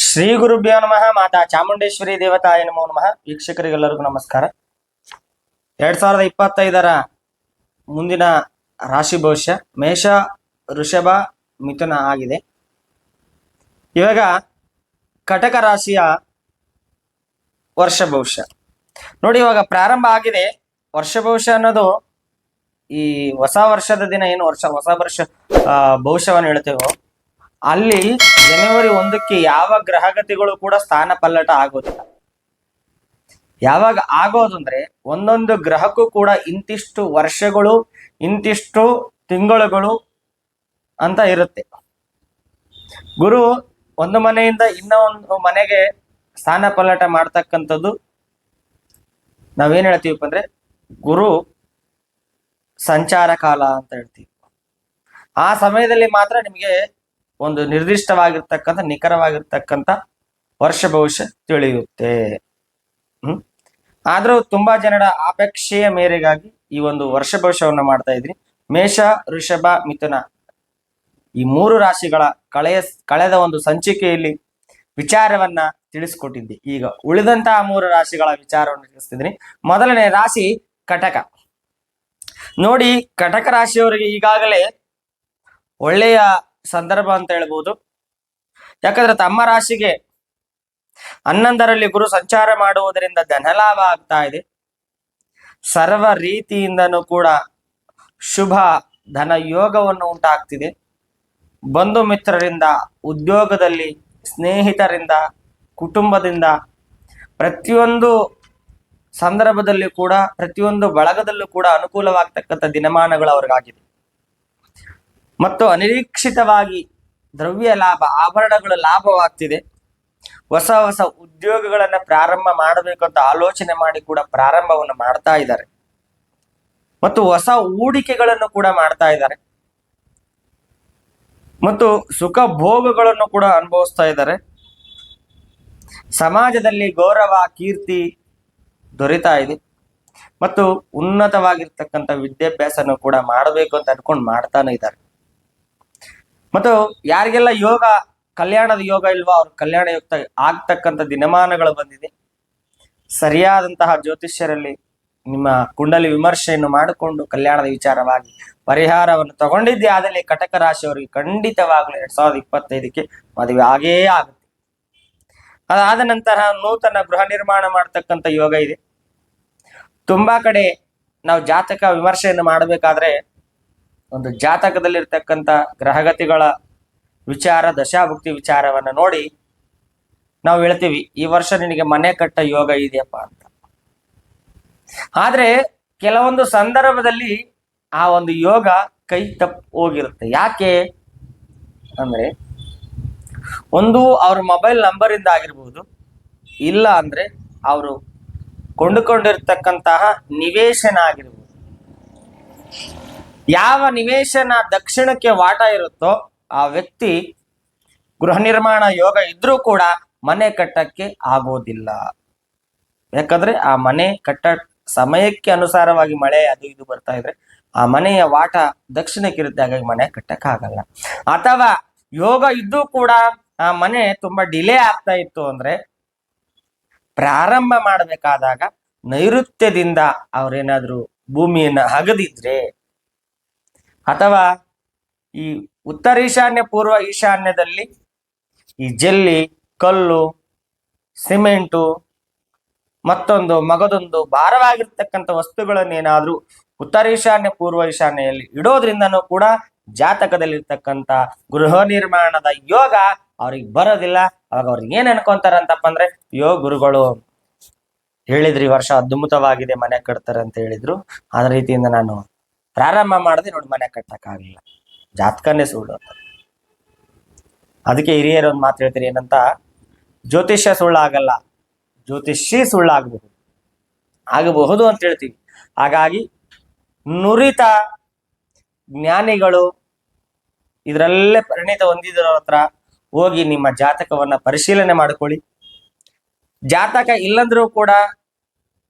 ಶ್ರೀ ಗುರುಭ್ಯೋ ನಮಃ. ಮಾತಾ ಚಾಮುಂಡೇಶ್ವರಿ ದೇವತಾಯ ನಮೋ ನಮಃ. ವೀಕ್ಷಕರಿಗೆಲ್ಲರಿಗೂ ನಮಸ್ಕಾರ. 2025 ಮುಂದಿನ ರಾಶಿ ಭವಿಷ್ಯ ಮೇಷ, ವೃಷಭ, ಮಿಥುನ ಆಗಿದೆ. ಇವಾಗ ಕಟಕ ರಾಶಿಯ ವರ್ಷ ಭವಿಷ್ಯ ನೋಡಿ. ಇವಾಗ ಪ್ರಾರಂಭ ಆಗಿದೆ ವರ್ಷ ಭವಿಷ್ಯ ಅನ್ನೋದು. ಈ ಹೊಸ ವರ್ಷದ ದಿನ ಏನು ಹೊಸ ವರ್ಷ ಭವಿಷ್ಯವನ್ನು ಹೇಳ್ತೇವೋ ಅಲ್ಲಿ ಜನವರಿ 1ಕ್ಕೆ ಯಾವ ಗ್ರಹಗತಿಗಳು ಕೂಡ ಸ್ಥಾನ ಪಲ್ಲಟ ಆಗೋದಿಲ್ಲ. ಯಾವಾಗ ಆಗೋದು ಅಂದ್ರೆ ಒಂದೊಂದು ಗ್ರಹಕ್ಕೂ ಕೂಡ ಇಂತಿಷ್ಟು ವರ್ಷಗಳು, ಇಂತಿಷ್ಟು ತಿಂಗಳುಗಳು ಅಂತ ಇರುತ್ತೆ. ಗುರು ಒಂದು ಮನೆಯಿಂದ ಇನ್ನೊಂದು ಮನೆಗೆ ಸ್ಥಾನ ಪಲ್ಲಟ ಮಾಡ್ತಕ್ಕಂಥದ್ದು ನಾವೇನ್ ಹೇಳ್ತೀವಪ್ಪ ಅಂದ್ರೆ ಗುರು ಸಂಚಾರ ಕಾಲ ಅಂತ ಹೇಳ್ತೀವಿ. ಆ ಸಮಯದಲ್ಲಿ ಮಾತ್ರ ನಿಮಗೆ ಒಂದು ನಿರ್ದಿಷ್ಟವಾಗಿರ್ತಕ್ಕಂಥ ನಿಖರವಾಗಿರ್ತಕ್ಕಂಥ ವರ್ಷ ಭವಿಷ್ಯ ತಿಳಿಯುತ್ತೆ. ಆದ್ರೂ ತುಂಬಾ ಜನರ ಅಪೇಕ್ಷೆಯ ಮೇರೆಗಾಗಿ ಈ ಒಂದು ವರ್ಷ ಭವಿಷ್ಯವನ್ನು ಮಾಡ್ತಾ ಇದ್ರಿ. ಮೇಷ, ವೃಷಭ, ಮಿಥುನ ಈ 3 ರಾಶಿಗಳ ಕಳೆದ ಒಂದು ಸಂಚಿಕೆಯಲ್ಲಿ ವಿಚಾರವನ್ನ ತಿಳಿಸ್ಕೊಟ್ಟಿದ್ದೆ. ಈಗ ಉಳಿದಂತಹ 3 ರಾಶಿಗಳ ವಿಚಾರವನ್ನು ತಿಳಿಸ್ತಿದ್ದೀನಿ. ಮೊದಲನೇ ರಾಶಿ ಕಟಕ. ನೋಡಿ, ಕಟಕ ರಾಶಿಯವರಿಗೆ ಈಗಾಗಲೇ ಒಳ್ಳೆಯ ಸಂದರ್ಭ ಅಂತ ಹೇಳ್ಬೋದು. ಯಾಕಂದ್ರೆ ತಮ್ಮ ರಾಶಿಗೆ 11ರಲ್ಲಿ ಗುರು ಸಂಚಾರ ಮಾಡುವುದರಿಂದ ಧನಲಾಭ ಆಗ್ತಾ ಇದೆ. ಸರ್ವ ರೀತಿಯಿಂದನೂ ಕೂಡ ಶುಭ ಧನ ಯೋಗವನ್ನು ಉಂಟಾಗ್ತಿದೆ. ಬಂಧು ಮಿತ್ರರಿಂದ, ಉದ್ಯೋಗದಲ್ಲಿ, ಸ್ನೇಹಿತರಿಂದ, ಕುಟುಂಬದಿಂದ ಪ್ರತಿಯೊಂದು ಸಂದರ್ಭದಲ್ಲಿ ಕೂಡ, ಪ್ರತಿಯೊಂದು ಬಳಗದಲ್ಲೂ ಕೂಡ ಅನುಕೂಲವಾಗ್ತಕ್ಕಂಥ ದಿನಮಾನಗಳು ಅವ್ರಿಗಾಗಿದೆ. ಮತ್ತು ಅನಿರೀಕ್ಷಿತವಾಗಿ ದ್ರವ್ಯ ಲಾಭ, ಆಭರಣಗಳ ಲಾಭವಾಗ್ತಿದೆ. ಹೊಸ ಹೊಸ ಉದ್ಯೋಗಗಳನ್ನ ಪ್ರಾರಂಭ ಮಾಡಬೇಕು ಅಂತ ಆಲೋಚನೆ ಮಾಡಿ ಕೂಡ ಪ್ರಾರಂಭವನ್ನು ಮಾಡ್ತಾ ಇದ್ದಾರೆ. ಮತ್ತು ಹೊಸ ಹೂಡಿಕೆಗಳನ್ನು ಕೂಡ ಮಾಡ್ತಾ ಇದ್ದಾರೆ. ಮತ್ತು ಸುಖ ಭೋಗಗಳನ್ನು ಕೂಡ ಅನುಭವಿಸ್ತಾ ಇದ್ದಾರೆ. ಸಮಾಜದಲ್ಲಿ ಗೌರವ, ಕೀರ್ತಿ ದೊರೀತಾ ಇದೆ. ಮತ್ತು ಉನ್ನತವಾಗಿರ್ತಕ್ಕಂಥ ವಿದ್ಯಾಭ್ಯಾಸನ ಕೂಡ ಮಾಡಬೇಕು ಅಂತ ಅನ್ಕೊಂಡು ಮಾಡ್ತಾನೆ ಇದ್ದಾರೆ. ಮತ್ತು ಯಾರಿಗೆಲ್ಲ ಯೋಗ, ಕಲ್ಯಾಣದ ಯೋಗ ಇಲ್ವೋ ಅವ್ರ ಕಲ್ಯಾಣ ಯುಕ್ತ ಆಗ್ತಕ್ಕಂಥ ದಿನಮಾನಗಳು ಬಂದಿದೆ. ಸರಿಯಾದಂತಹ ಜ್ಯೋತಿಷ್ಯರಲ್ಲಿ ನಿಮ್ಮ ಕುಂಡಲಿ ವಿಮರ್ಶೆಯನ್ನು ಮಾಡಿಕೊಂಡು ಕಲ್ಯಾಣದ ವಿಚಾರವಾಗಿ ಪರಿಹಾರವನ್ನು ತಗೊಂಡಿದ್ದೆ ಆದಲ್ಲಿ ಕಟಕ ರಾಶಿಯವರಿಗೆ ಖಂಡಿತವಾಗ್ಲೂ 2025ಕ್ಕೆ ಮದುವೆ ಆಗೇ ಆಗುತ್ತೆ. ಅದಾದ ನಂತರ ನೂತನ ಗೃಹ ನಿರ್ಮಾಣ ಮಾಡ್ತಕ್ಕಂಥ ಯೋಗ ಇದೆ. ತುಂಬಾ ಕಡೆ ನಾವು ಜಾತಕ ವಿಮರ್ಶೆಯನ್ನು ಮಾಡಬೇಕಾದ್ರೆ ಒಂದು ಜಾತಕದಲ್ಲಿರ್ತಕ್ಕಂಥ ಗ್ರಹಗತಿಗಳ ವಿಚಾರ, ದಶಾಭುಕ್ತಿ ವಿಚಾರವನ್ನ ನೋಡಿ ನಾವು ಹೇಳ್ತೀವಿ ಈ ವರ್ಷ ನಿನಗೆ ಮನೆ ಕಟ್ಟ ಯೋಗ ಇದೆಯಪ್ಪ ಅಂತ. ಆದ್ರೆ ಕೆಲವೊಂದು ಸಂದರ್ಭದಲ್ಲಿ ಆ ಒಂದು ಯೋಗ ಕೈ ತಪ್ಪು ಹೋಗಿರುತ್ತೆ. ಯಾಕೆ ಅಂದ್ರೆ ಒಂದು ಅವ್ರ ಮೊಬೈಲ್ ನಂಬರ್ ಇಂದ ಆಗಿರ್ಬೋದು, ಇಲ್ಲ ಅಂದ್ರೆ ಅವರು ಕೊಂಡುಕೊಂಡಿರ್ತಕ್ಕಂತಹ ನಿವೇಶನ ಆಗಿರ್ಬೋದು. ಯಾವ ನಿವೇಶನ ದಕ್ಷಿಣಕ್ಕೆ ವಾಟ ಇರುತ್ತೋ ಆ ವ್ಯಕ್ತಿ ಗೃಹ ನಿರ್ಮಾಣ ಯೋಗ ಇದ್ರೂ ಕೂಡ ಮನೆ ಕಟ್ಟಕ್ಕೆ ಆಗೋದಿಲ್ಲ. ಯಾಕಂದ್ರೆ ಆ ಮನೆ ಕಟ್ಟ ಸಮಯಕ್ಕೆ ಅನುಸಾರವಾಗಿ ಮಳೆ ಅದು ಇದು ಬರ್ತಾ ಇದ್ರೆ ಆ ಮನೆಯ ವಾಟ ದಕ್ಷಿಣಕ್ಕೆ ಇರುತ್ತೆ, ಹಾಗಾಗಿ ಮನೆ ಕಟ್ಟಕ್ಕೆ ಆಗಲ್ಲ. ಅಥವಾ ಯೋಗ ಇದ್ದು ಕೂಡ ಆ ಮನೆ ತುಂಬಾ ಡಿಲೇ ಆಗ್ತಾ ಇತ್ತು ಅಂದ್ರೆ ಪ್ರಾರಂಭ ಮಾಡಬೇಕಾದಾಗ ನೈಋತ್ಯದಿಂದ ಅವ್ರೇನಾದ್ರೂ ಭೂಮಿಯನ್ನ ಹಗದಿದ್ರೆ, ಅಥವಾ ಈ ಉತ್ತರ ಈಶಾನ್ಯ, ಪೂರ್ವ ಈಶಾನ್ಯದಲ್ಲಿ ಈ ಜಲ್ಲಿ, ಕಲ್ಲು, ಸಿಮೆಂಟು, ಮತ್ತೊಂದು ಮಗದೊಂದು ಭಾರವಾಗಿರ್ತಕ್ಕಂಥ ವಸ್ತುಗಳನ್ನೇನಾದ್ರೂ ಉತ್ತರ ಈಶಾನ್ಯ, ಪೂರ್ವ ಈಶಾನ್ಯಲ್ಲಿ ಇಡೋದ್ರಿಂದನೂ ಕೂಡ ಜಾತಕದಲ್ಲಿರ್ತಕ್ಕಂಥ ಗೃಹ ನಿರ್ಮಾಣದ ಯೋಗ ಅವ್ರಿಗೆ ಬರೋದಿಲ್ಲ. ಅವಾಗ ಅವ್ರಿಗೆ ಏನ್ ಅನ್ಕೊಂತಾರಂತಪ್ಪ ಅಂದ್ರೆ, ಗುರುಗಳು ಹೇಳಿದ್ರಿ ವರ್ಷ ಅದ್ಭುತವಾಗಿದೆ, ಮನೆ ಕಟ್ತಾರೆ ಅಂತ ಹೇಳಿದ್ರು, ಅದ ರೀತಿಯಿಂದ ನಾನು ಪ್ರಾರಂಭ ಮಾಡದೆ ನೋಡಿ ಮನೆ ಕಟ್ಟಕ್ಕಾಗಲಿಲ್ಲ, ಜಾತಕನೇ ಸುಳ್ಳು ಅಂತ. ಅದಕ್ಕೆ ಹಿರಿಯರು ಒಂದು ಮಾತು ಹೇಳ್ತೀರಿ ಏನಂತ, ಜ್ಯೋತಿಷ್ಯ ಸುಳ್ಳಾಗಲ್ಲ, ಜ್ಯೋತಿಷಿ ಆಗಬಹುದು ಅಂತ ಹೇಳ್ತೀವಿ. ಹಾಗಾಗಿ ನುರಿತ ಜ್ಞಾನಿಗಳು, ಇದರಲ್ಲೇ ಪರಿಣಿತ ಹೊಂದಿದವರ ಹತ್ರ ಹೋಗಿ ನಿಮ್ಮ ಜಾತಕವನ್ನ ಪರಿಶೀಲನೆ ಮಾಡಿಕೊಳ್ಳಿ. ಜಾತಕ ಇಲ್ಲಂದ್ರೂ ಕೂಡ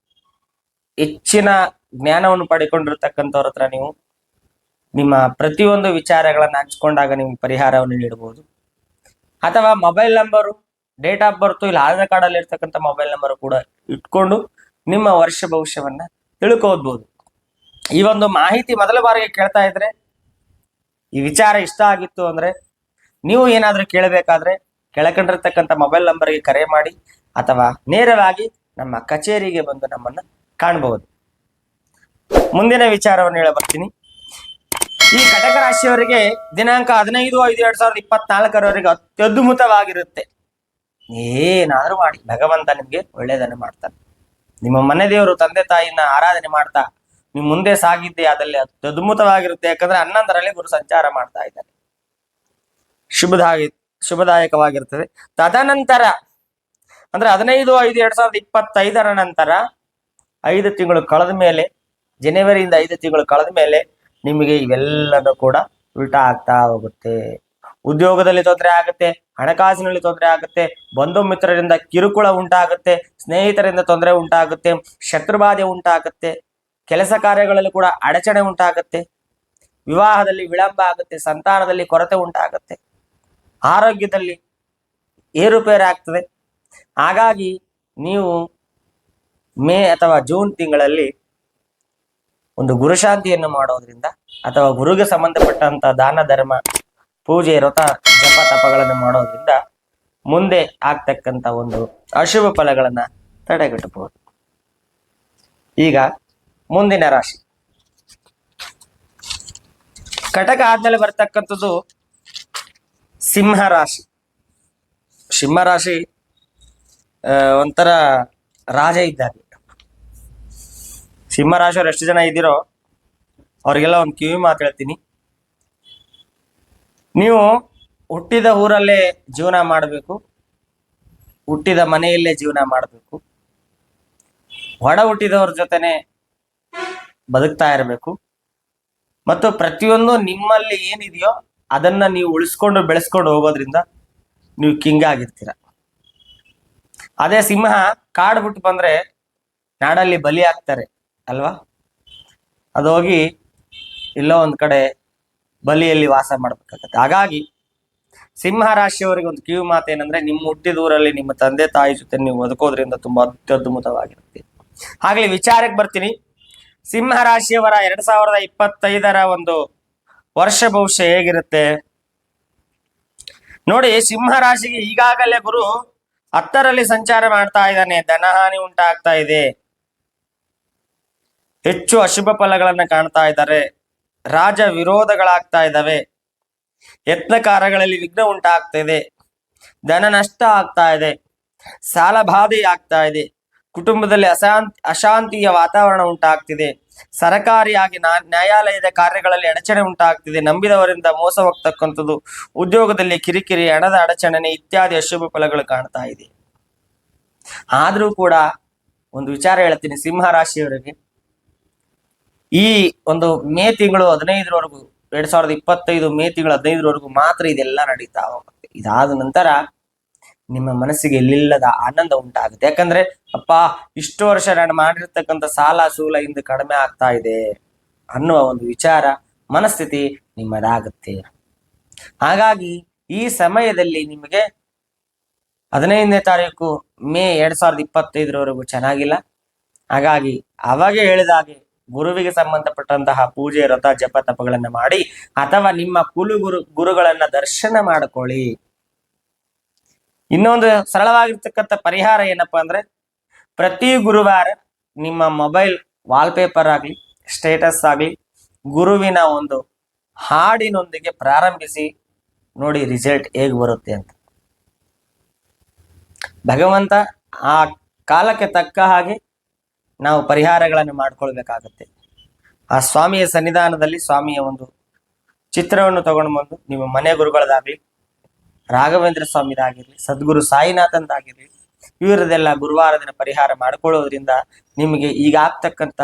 ಹೆಚ್ಚಿನ ಜ್ಞಾನವನ್ನು ಪಡೆಕೊಂಡಿರ್ತಕ್ಕಂಥವ್ರ ಹತ್ರ ನೀವು ನಿಮ್ಮ ಪ್ರತಿಯೊಂದು ವಿಚಾರಗಳನ್ನ ಹಂಚ್ಕೊಂಡಾಗ ನಿಮ್ಗೆ ಪರಿಹಾರವನ್ನು ನೀಡಬಹುದು. ಅಥವಾ mobile number date of birth ಇಲ್ಲಿ ಆಧಾರ್ ಕಾರ್ಡ್ ಅಲ್ಲಿ ಇರ್ತಕ್ಕಂಥ ಮೊಬೈಲ್ ನಂಬರ್ ಕೂಡ ಇಟ್ಕೊಂಡು ನಿಮ್ಮ ವರ್ಷ ಭವಿಷ್ಯವನ್ನ ತಿಳ್ಕೋಬಹುದು. ಈ ಒಂದು ಮಾಹಿತಿ ಮೊದಲ ಬಾರಿಗೆ ಕೇಳ್ತಾ ಇದ್ರೆ, ಈ ವಿಚಾರ ಇಷ್ಟ ಆಗಿತ್ತು ಅಂದ್ರೆ ನೀವು ಏನಾದ್ರೂ ಕೇಳಬೇಕಾದ್ರೆ ಕೆಳಕಂಡಿರ್ತಕ್ಕಂಥ ಮೊಬೈಲ್ ನಂಬರ್ಗೆ ಕರೆ ಮಾಡಿ ಅಥವಾ ನೇರವಾಗಿ ನಮ್ಮ ಕಚೇರಿಗೆ ಬಂದು ನಮ್ಮನ್ನ ಕಾಣಬಹುದು. ಮುಂದಿನ ವಿಚಾರವನ್ನು ಹೇಳ ಬರ್ತೀನಿ. ಈ ಕಟಕ ರಾಶಿಯವರಿಗೆ ದಿನಾಂಕ 15/5/2024 ಅತ್ಯದ್ಭುತವಾಗಿರುತ್ತೆ. ಏನಾದ್ರೂ ಮಾಡಿ ಭಗವಂತ ನಿಮ್ಗೆ ಒಳ್ಳೇದನ್ನು ಮಾಡ್ತಾನೆ. ನಿಮ್ಮ ಮನೆ ದೇವರು ತಂದೆ ತಾಯಿನ ಆರಾಧನೆ ಮಾಡ್ತಾ ನಿಮ್ ಮುಂದೆ ಸಾಗಿದ್ದೆ ಅದಲ್ಲಿ ಅತ್ಯದ್ಭುತವಾಗಿರುತ್ತೆ. ಯಾಕಂದ್ರೆ 11ರಲ್ಲಿ ಗುರು ಸಂಚಾರ ಮಾಡ್ತಾ ಇದ್ದಾರೆ, ಶುಭದಾಯಕವಾಗಿರ್ತದೆ. ತದನಂತರ ಅಂದ್ರೆ 15/5/2025 ನಂತರ 5 ತಿಂಗಳು ಕಳೆದ ಮೇಲೆ, ಜನವರಿಯಿಂದ 5 ತಿಂಗಳು ಕಳೆದ ಮೇಲೆ ನಿಮಗೆ ಇವೆಲ್ಲನೂ ಕೂಡ ಉಲ್ಟಾ ಆಗ್ತಾ ಹೋಗುತ್ತೆ. ಉದ್ಯೋಗದಲ್ಲಿ ತೊಂದರೆ ಆಗುತ್ತೆ, ಹಣಕಾಸಿನಲ್ಲಿ ತೊಂದರೆ ಆಗುತ್ತೆ, ಬಂಧು ಮಿತ್ರರಿಂದ ಕಿರುಕುಳ ಉಂಟಾಗುತ್ತೆ, ಸ್ನೇಹಿತರಿಂದ ತೊಂದರೆ ಉಂಟಾಗುತ್ತೆ, ಶತ್ರುಬಾಧೆ ಉಂಟಾಗುತ್ತೆ, ಕೆಲಸ ಕಾರ್ಯಗಳಲ್ಲಿ ಕೂಡ ಅಡಚಣೆ ಉಂಟಾಗುತ್ತೆ, ವಿವಾಹದಲ್ಲಿ ವಿಳಂಬ ಆಗುತ್ತೆ, ಸಂತಾನದಲ್ಲಿ ಕೊರತೆ ಉಂಟಾಗುತ್ತೆ, ಆರೋಗ್ಯದಲ್ಲಿ ಏರುಪೇರಾಗ್ತದೆ. ಹಾಗಾಗಿ ನೀವು ಮೇ ಅಥವಾ ಜೂನ್ ತಿಂಗಳಲ್ಲಿ ಒಂದು ಗುರುಶಾಂತಿಯನ್ನು ಮಾಡೋದ್ರಿಂದ ಅಥವಾ ಗುರುಗೆ ಸಂಬಂಧಪಟ್ಟಂತ ದಾನ ಧರ್ಮ, ಪೂಜೆ, ವ್ರತ, ಜಪ ತಪಗಳನ್ನು ಮಾಡೋದ್ರಿಂದ ಮುಂದೆ ಆಗ್ತಕ್ಕಂಥ ಒಂದು ಅಶುಭ ಫಲಗಳನ್ನ ತಡೆಗಟ್ಟಬಹುದು. ಈಗ ಮುಂದಿನ ರಾಶಿ ಕಟಕ ಆದ್ಮೇಲೆ ಬರ್ತಕ್ಕಂಥದ್ದು ಸಿಂಹ ರಾಶಿ. ಸಿಂಹ ರಾಶಿ ಒಂಥರ ರಾಜ ಇದ್ದಾಗೆ. ಸಿಂಹ ರಾಶಿಯವ್ರು ಎಷ್ಟು ಜನ ಇದ್ದೀರೋ ಅವ್ರಿಗೆಲ್ಲ ಒಂದು ಕಿವಿ ಮಾತು ಹೇಳ್ತೀನಿ. ನೀವು ಹುಟ್ಟಿದ ಊರಲ್ಲೇ ಜೀವನ ಮಾಡಬೇಕು, ಹುಟ್ಟಿದ ಮನೆಯಲ್ಲೇ ಜೀವನ ಮಾಡಬೇಕು, ಒಡ ಹುಟ್ಟಿದವ್ರ ಜೊತೆನೆ ಬದುಕ್ತಾ ಇರಬೇಕು, ಮತ್ತು ಪ್ರತಿಯೊಂದು ನಿಮ್ಮಲ್ಲಿ ಏನಿದೆಯೋ ಅದನ್ನ ನೀವು ಉಳಿಸ್ಕೊಂಡು ಬೆಳೆಸ್ಕೊಂಡು ಹೋಗೋದ್ರಿಂದ ನೀವು ಕಿಂಗ್ ಆಗಿರ್ತೀರ. ಅದೇ ಸಿಂಹ ಕಾಡು ಬಿಟ್ಟು ಬಂದ್ರೆ ನಾಡಲ್ಲಿ ಬಲಿ ಆಗ್ತಾರೆ ಅಲ್ವಾ, ಅದು ಹೋಗಿ ಎಲ್ಲೋ ಒಂದ್ ಕಡೆ ಬಲಿಯಲ್ಲಿ ವಾಸ ಮಾಡ್ಬೇಕಾಗತ್ತೆ. ಹಾಗಾಗಿ ಸಿಂಹ ರಾಶಿಯವರಿಗೆ ಒಂದು ಕಿವಿ ಮಾತೇನಂದ್ರೆ, ನಿಮ್ಮ ಹುಟ್ಟಿದ ಊರಲ್ಲಿ ನಿಮ್ಮ ತಂದೆ ತಾಯಿ ಜೊತೆ ನೀವು ಬದುಕೋದ್ರಿಂದ ತುಂಬಾ ಅತ್ಯದ್ಭುತವಾಗಿರುತ್ತೆ. ಹಾಗೆ ವಿಚಾರಕ್ಕೆ ಬರ್ತೀನಿ. ಸಿಂಹ ರಾಶಿಯವರ 2025 ಒಂದು ವರ್ಷ ಭವಿಷ್ಯ ಹೇಗಿರುತ್ತೆ ನೋಡಿ. ಸಿಂಹ ರಾಶಿಗೆ ಈಗಾಗಲೇ ಗುರು 10ರಲ್ಲಿ ಸಂಚಾರ ಮಾಡ್ತಾ ಇದ್ದಾನೆ. ಧನಹಾನಿ ಉಂಟಾಗ್ತಾ ಇದೆ, ಹೆಚ್ಚು ಅಶುಭ ಫಲಗಳನ್ನ ಕಾಣ್ತಾ ಇದ್ದಾರೆ, ರಾಜ ವಿರೋಧಗಳಾಗ್ತಾ ಇದ್ದಾವೆ, ಯತ್ನ ಕಾರ್ಯಗಳಲ್ಲಿ ವಿಘ್ನ ಉಂಟಾಗ್ತಾ ಇದೆ, ಧನ ನಷ್ಟ ಆಗ್ತಾ ಇದೆ, ಸಾಲ ಬಾಧೆ ಆಗ್ತಾ ಇದೆ, ಕುಟುಂಬದಲ್ಲಿ ಅಶಾಂತಿಯ ವಾತಾವರಣ ಉಂಟಾಗ್ತಿದೆ, ಸರಕಾರಿಯಾಗಿ ನ್ಯಾಯಾಲಯದ ಕಾರ್ಯಗಳಲ್ಲಿ ಅಡಚಣೆ ಉಂಟಾಗ್ತಿದೆ, ನಂಬಿದವರಿಂದ ಮೋಸ ಹೋಗ್ತಕ್ಕಂಥದ್ದು, ಉದ್ಯೋಗದಲ್ಲಿ ಕಿರಿಕಿರಿ, ಹಣದ ಅಡಚಣೆ ಇತ್ಯಾದಿ ಅಶುಭ ಫಲಗಳು ಕಾಣ್ತಾ ಇದೆ. ಆದ್ರೂ ಕೂಡ ಒಂದು ವಿಚಾರ ಹೇಳ್ತೀನಿ ಸಿಂಹ ರಾಶಿಯವರಿಗೆ, ಈ ಒಂದು ಮೇ ತಿಂಗಳು 15ರವರೆಗೂ 2025 ಮೇ ತಿಂಗಳು 15ರವರೆಗೂ ಮಾತ್ರ ಇದೆಲ್ಲ ನಡೀತಾ ಹೋಗುತ್ತೆ. ಇದಾದ ನಂತರ ನಿಮ್ಮ ಮನಸ್ಸಿಗೆ ಎಲ್ಲಿಲ್ಲದ ಆನಂದ ಉಂಟಾಗುತ್ತೆ. ಯಾಕಂದ್ರೆ ಅಪ್ಪ ಇಷ್ಟು ವರ್ಷ ನಾನು ಮಾಡಿರ್ತಕ್ಕಂಥ ಸಾಲ ಸೂಲ ಇಂದು ಕಡಿಮೆ ಆಗ್ತಾ ಇದೆ ಅನ್ನುವ ಒಂದು ವಿಚಾರ ಮನಸ್ಥಿತಿ ನಿಮ್ಮದಾಗುತ್ತೆ. ಹಾಗಾಗಿ ಈ ಸಮಯದಲ್ಲಿ ನಿಮಗೆ 15ನೇ ತಾರೀಕು ಮೇ 2025ರವರೆಗೂ ಚೆನ್ನಾಗಿಲ್ಲ. ಹಾಗಾಗಿ ಅವಾಗೆ ಹೇಳಿದಾಗೆ ಗುರುವಿಗೆ ಸಂಬಂಧಪಟ್ಟಂತಹ ಪೂಜೆ, ವ್ರತ, ಜಪ ತಪಗಳನ್ನ ಮಾಡಿ ಅಥವಾ ನಿಮ್ಮ ಗುರುಗಳನ್ನ ದರ್ಶನ ಮಾಡ್ಕೊಳ್ಳಿ. ಇನ್ನೊಂದು ಸರಳವಾಗಿರ್ತಕ್ಕಂಥ ಪರಿಹಾರ ಏನಪ್ಪಾ ಅಂದ್ರೆ, ಪ್ರತಿ ಗುರುವಾರ ನಿಮ್ಮ ಮೊಬೈಲ್ ವಾಲ್ಪೇಪರ್ ಆಗಲಿ, ಸ್ಟೇಟಸ್ ಆಗಲಿ, ಗುರುವಿನ ಒಂದು ಹಾಡಿನೊಂದಿಗೆ ಪ್ರಾರಂಭಿಸಿ ನೋಡಿ ರಿಸಲ್ಟ್ ಹೇಗೆ ಬರುತ್ತೆ ಅಂತ. ಭಗವಂತ ಆ ಕಾಲಕ್ಕೆ ತಕ್ಕ ಹಾಗೆ ನಾವು ಪರಿಹಾರಗಳನ್ನು ಮಾಡ್ಕೊಳ್ಬೇಕಾಗತ್ತೆ. ಆ ಸ್ವಾಮಿಯ ಸನ್ನಿಧಾನದಲ್ಲಿ ಸ್ವಾಮಿಯ ಒಂದು ಚಿತ್ರವನ್ನು ತಗೊಂಡು ಬಂದು ನಿಮ್ಮ ಮನೆ ಗುರುಗಳದಾಗ್ಲಿ, ರಾಘವೇಂದ್ರ ಸ್ವಾಮಿದಾಗಿರ್ಲಿ, ಸದ್ಗುರು ಸಾಯಿನಾಥಂದಾಗಿರ್ಲಿ, ಇವರದೆಲ್ಲ ಗುರುವಾರ ದಿನ ಪರಿಹಾರ ಮಾಡ್ಕೊಳ್ಳೋದ್ರಿಂದ ನಿಮಗೆ ಈಗ ಆಗ್ತಕ್ಕಂಥ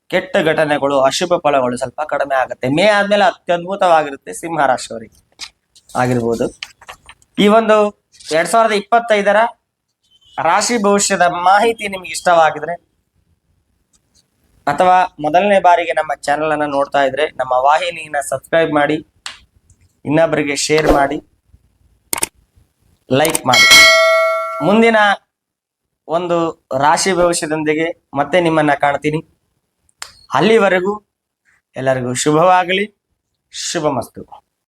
ಕೆಟ್ಟ ಘಟನೆಗಳು, ಅಶುಭ ಫಲಗಳು ಸ್ವಲ್ಪ ಕಡಿಮೆ ಆಗುತ್ತೆ. ಮೇ ಆದ್ಮೇಲೆ ಅತ್ಯದ್ಭುತವಾಗಿರುತ್ತೆ ಸಿಂಹ ರಾಶಿಯವರಿಗೆ ಆಗಿರ್ಬೋದು. ಈ ಒಂದು 2025 ರಾಶಿ ಭವಿಷ್ಯದ ಮಾಹಿತಿ ನಿಮ್ಗೆ ಇಷ್ಟವಾಗಿದ್ರೆ ಅಥವಾ ಮೊದಲನೇ ಬಾರಿಗೆ ನಮ್ಮ ಚಾನೆಲ್ ಅನ್ನ ನೋಡ್ತಾ ಇದ್ರೆ ನಮ್ಮ ವಾಹಿನಿಯನ್ನ ಸಬ್ಸ್ಕ್ರೈಬ್ ಮಾಡಿ, ಇನ್ನೊಬ್ಬರಿಗೆ ಶೇರ್ ಮಾಡಿ, ಲೈಕ್ ಮಾಡಿ. ಮುಂದಿನ ಒಂದು ರಾಶಿ ಭವಿಷ್ಯದೊಂದಿಗೆ ಮತ್ತೆ ನಿಮ್ಮನ್ನ ಕಾಣ್ತೀನಿ. ಅಲ್ಲಿವರೆಗೂ ಎಲ್ಲರಿಗೂ ಶುಭವಾಗಲಿ. ಶುಭಮಸ್ತು.